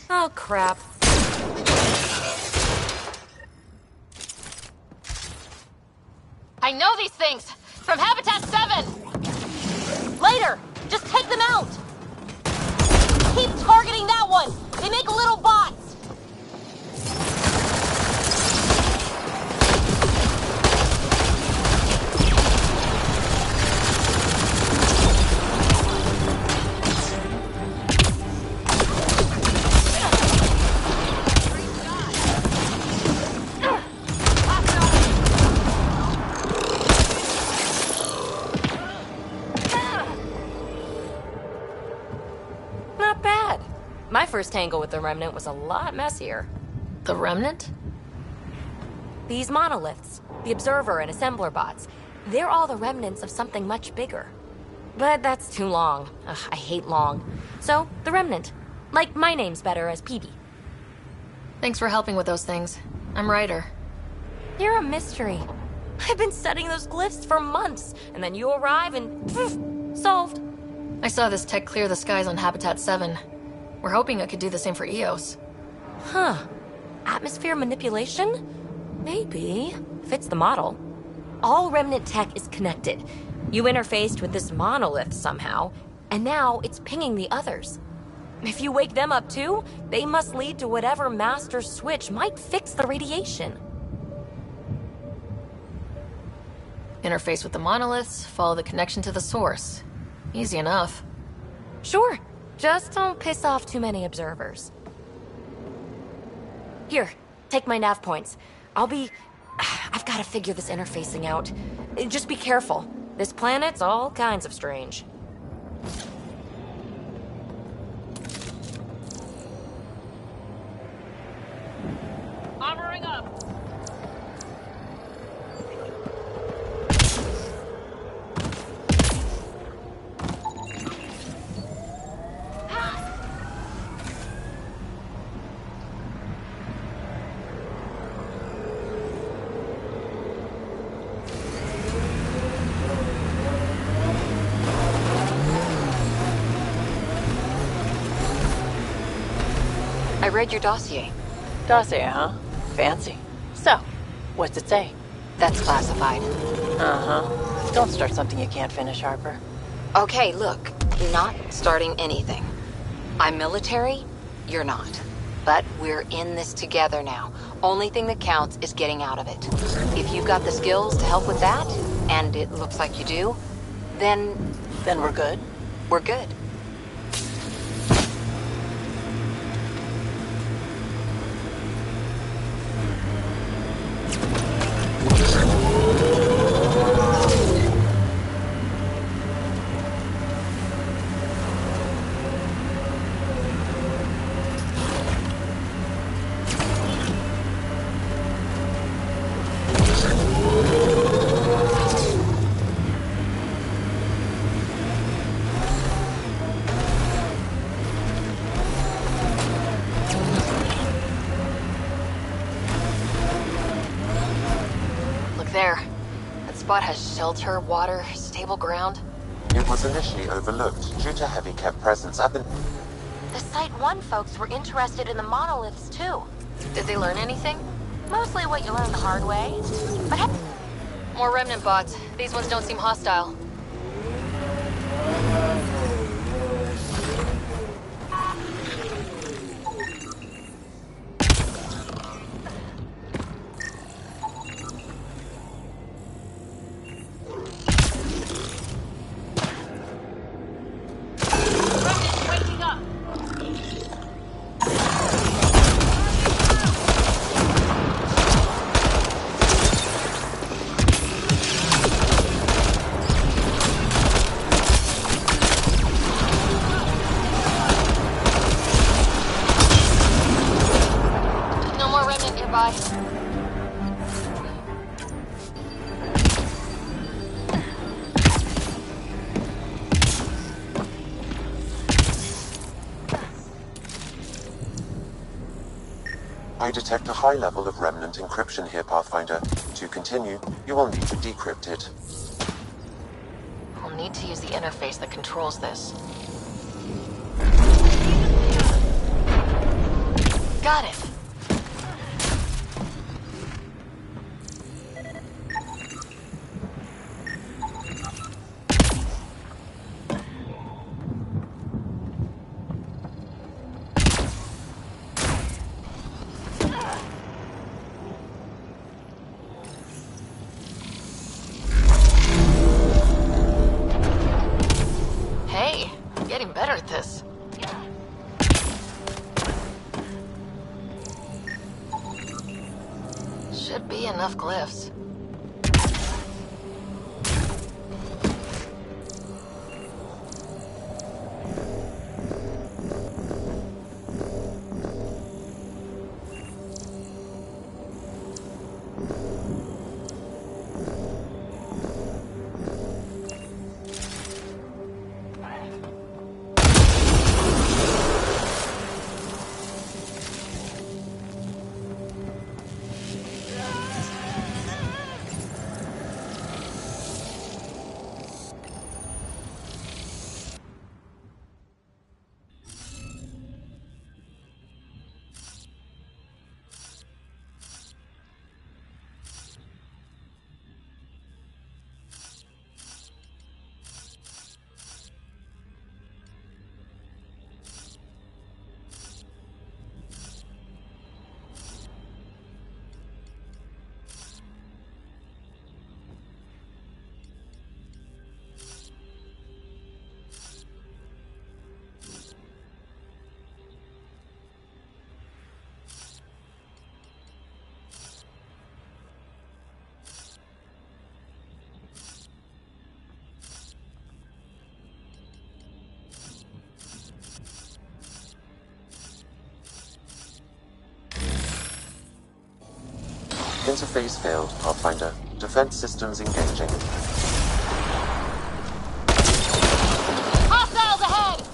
Oh, crap. I know these things! From Habitat 7! Later! Just take them out! Keep targeting that one! They make little bots! My first tangle with the Remnant was a lot messier. The Remnant? These monoliths, the Observer and Assembler bots, they're all the remnants of something much bigger. But that's too long. Ugh, I hate long. So, the Remnant. Like, my name's better as Peebee. Thanks for helping with those things. I'm Ryder. You're a mystery. I've been studying those glyphs for months, and then you arrive and poof, solved. I saw this tech clear the skies on Habitat 7. We're hoping it could do the same for EOS. Huh. Atmosphere manipulation? Maybe. Fits the model. All Remnant tech is connected. You interfaced with this monolith somehow, and now it's pinging the others. If you wake them up too, they must lead to whatever master switch might fix the radiation. Interface with the monoliths, follow the connection to the source. Easy enough. Sure. Just don't piss off too many observers. Here, take my nav points. I've got to figure this interfacing out. Just be careful. This planet's all kinds of strange. Armoring up! I read your dossier. Dossier, huh? Fancy. So, what's it say? That's classified. Uh-huh. Don't start something you can't finish, Harper. Okay, look. Not starting anything. I'm military, you're not. But we're in this together now. Only thing that counts is getting out of it. If you've got the skills to help with that, and it looks like you do, then we're good? We're good. There. That spot has shelter, water, stable ground. It was initially overlooked due to heavy kept presence at the... The Site 1 folks were interested in the monoliths, too. Did they learn anything? Mostly what you learn the hard way. But more Remnant bots. These ones don't seem hostile. I detect a high level of Remnant encryption here, Pathfinder. To continue, you will need to decrypt it. We'll need to use the interface that controls this. Got it! Getting better at this. Should be enough glyphs. Interface failed, Pathfinder. Defense systems engaging. Hostiles ahead!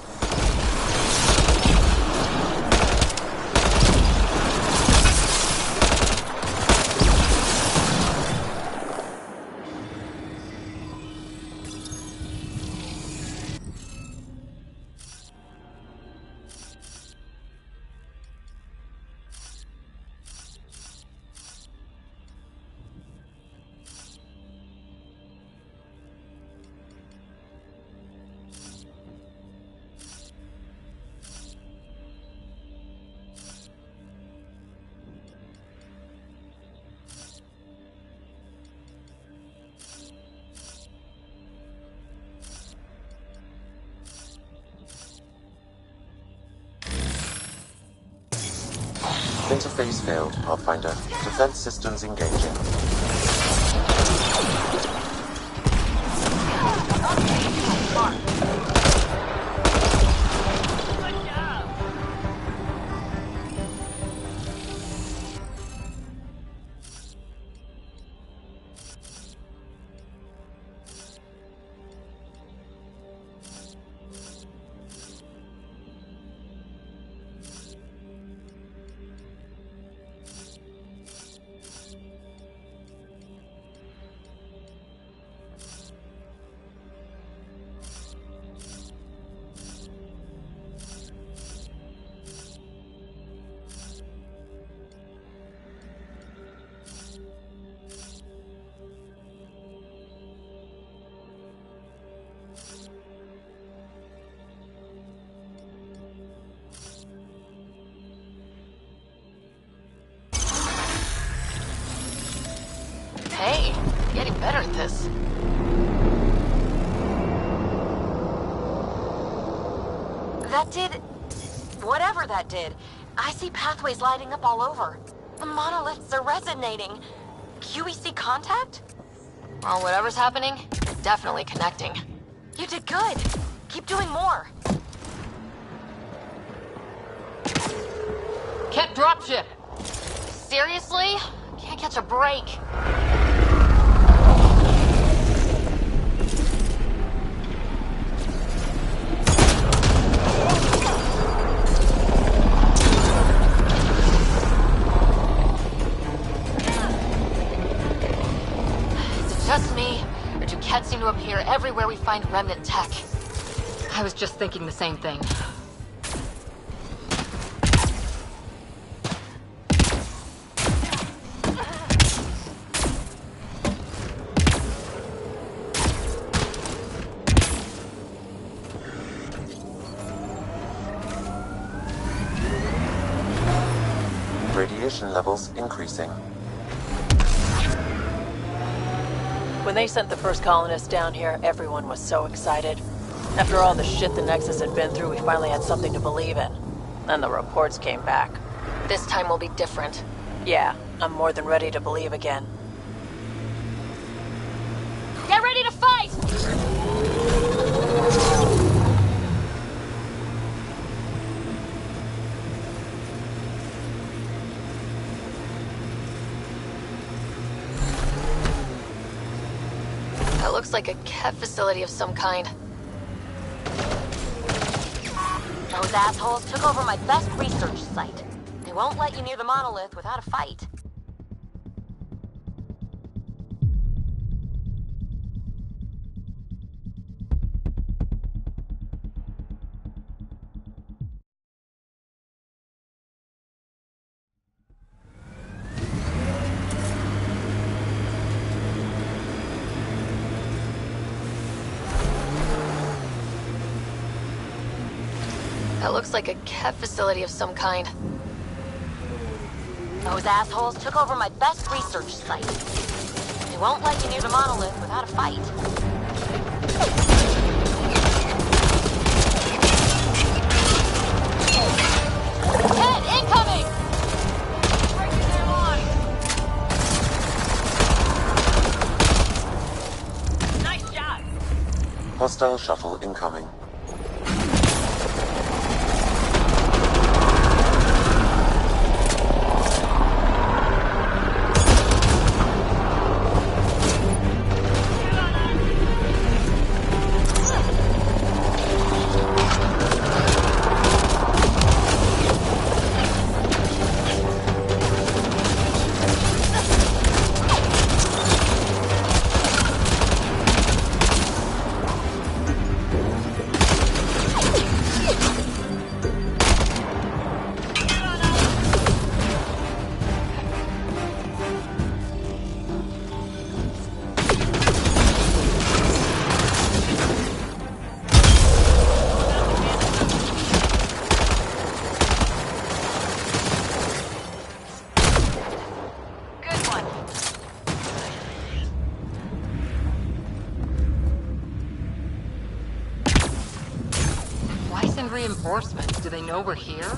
Interface failed, Pathfinder. Defense systems engaging. Hey, getting better at this. That did... whatever that did. I see pathways lighting up all over. The monoliths are resonating. QEC contact? Well, whatever's happening, it's definitely connecting. You did good. Keep doing more. Can't dropship! Seriously? Can't catch a break. Is it just me, or do Kett seem to appear everywhere we find remnant tech? I was just thinking the same thing. Radiation levels increasing. When they sent the first colonists down here, everyone was so excited. After all the shit the Nexus had been through, we finally had something to believe in. Then the reports came back. This time will be different. Yeah, I'm more than ready to believe again. Get ready to fight! That looks like a Kett facility of some kind. Those assholes took over my best research site. They won't let you near the monolith without a fight. That looks like a Kett facility of some kind. Those assholes took over my best research site. They won't let you near the monolith without a fight. Kett, incoming! Breaking their line. Nice shot. Hostile shuttle incoming. send reinforcements? Do they know we're here?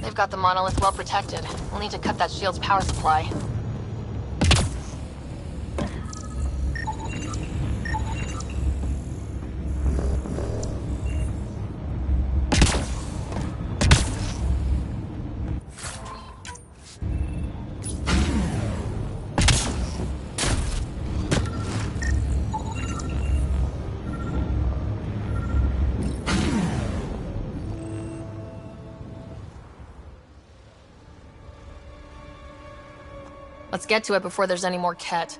They've got the monolith well protected. We'll need to cut that shield's power supply. Let's get to it before there's any more Ket.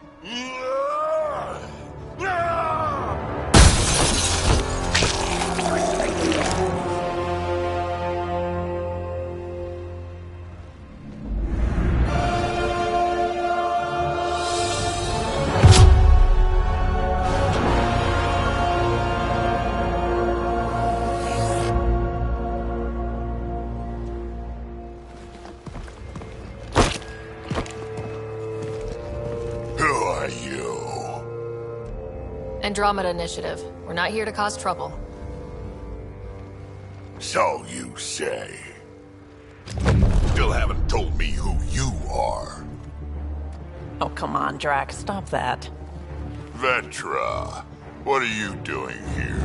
Andromeda Initiative. We're not here to cause trouble. So you say. Still haven't told me who you are. Oh, come on, Drax. Stop that. Vetra, what are you doing here?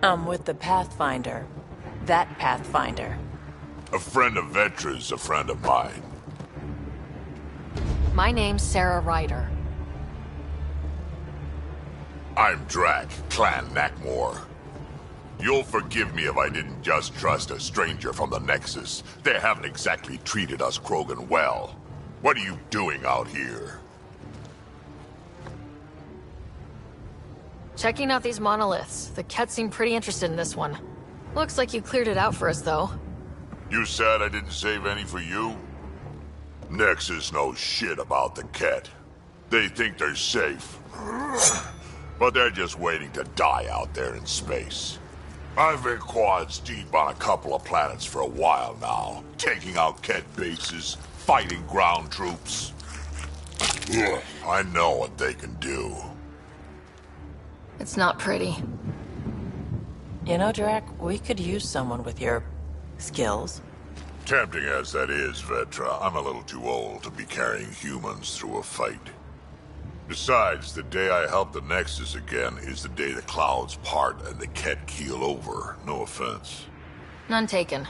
I'm with the Pathfinder. That Pathfinder. A friend of Vetra's a friend of mine. My name's Sarah Ryder. I'm Drac, Clan Nakmor. You'll forgive me if I didn't just trust a stranger from the Nexus. They haven't exactly treated us Krogan well. What are you doing out here? Checking out these monoliths. The Ket seem pretty interested in this one. Looks like you cleared it out for us, though. You said I didn't save any for you? Nexus knows shit about the Ket. They think they're safe. But they're just waiting to die out there in space. I've been quads deep on a couple of planets for a while now, taking out Ket bases, fighting ground troops. I know what they can do. It's not pretty. You know, Drac, we could use someone with your skills. Tempting as that is, Vetra, I'm a little too old to be carrying humans through a fight. Besides, the day I help the Nexus again is the day the clouds part and the Ket keel over. No offense. None taken.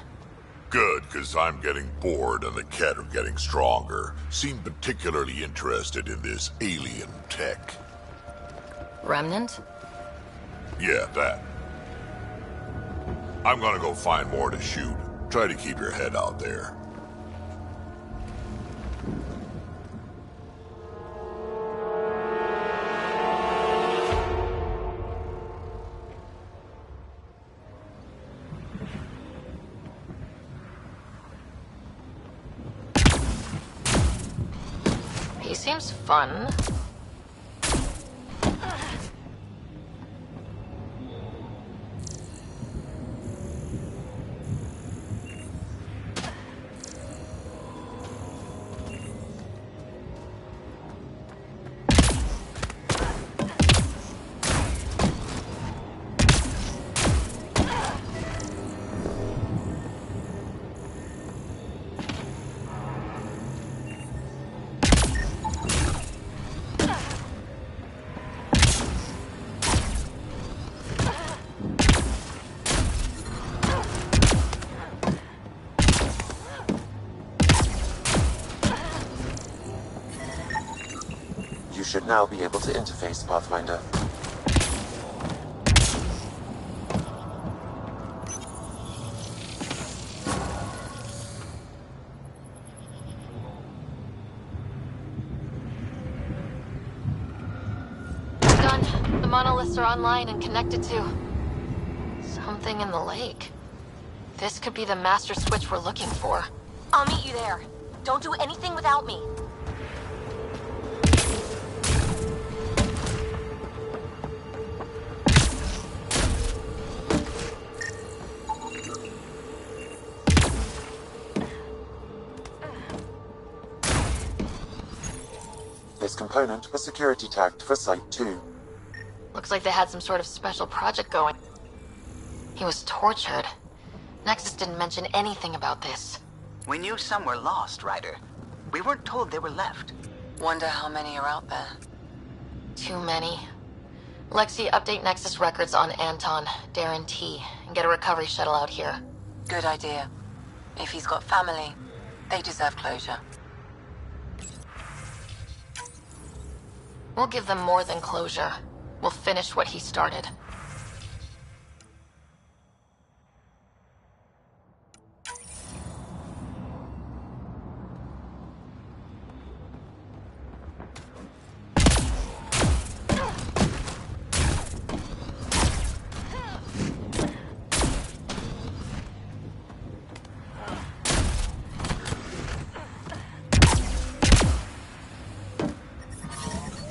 Good, because I'm getting bored and the Ket are getting stronger. Seem particularly interested in this alien tech. Remnant? Yeah, that. I'm gonna go find more to shoot. Try to keep your head out there. He seems fun. You should now be able to interface, Pathfinder. Done. The monoliths are online and connected to something in the lake. This could be the master switch we're looking for. I'll meet you there. Don't do anything without me. This component was security tagged for Site 2. Looks like they had some sort of special project going. He was tortured. Nexus didn't mention anything about this. We knew some were lost, Ryder. We weren't told they were left. Wonder how many are out there. Too many. Lexi, update Nexus records on Anton, Darren T, and get a recovery shuttle out here. Good idea. If he's got family, they deserve closure. We'll give them more than closure. We'll finish what he started.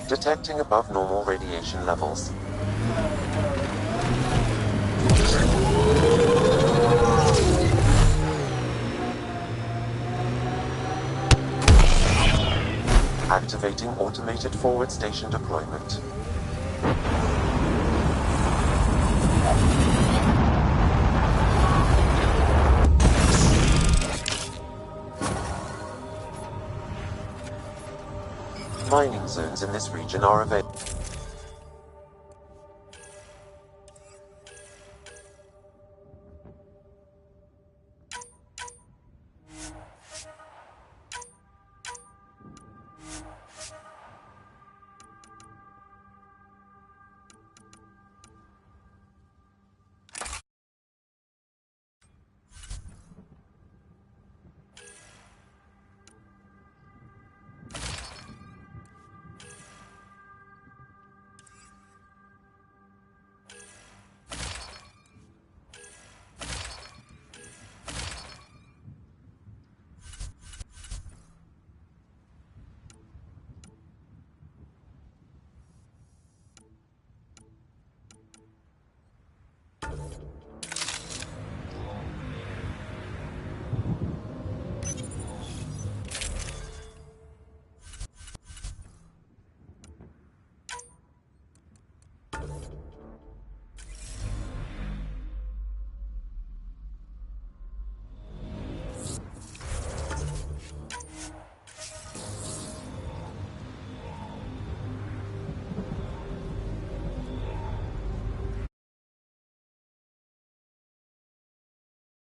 Detecting above normal radiation levels. Activating automated forward station deployment. Mining zones in this region are available.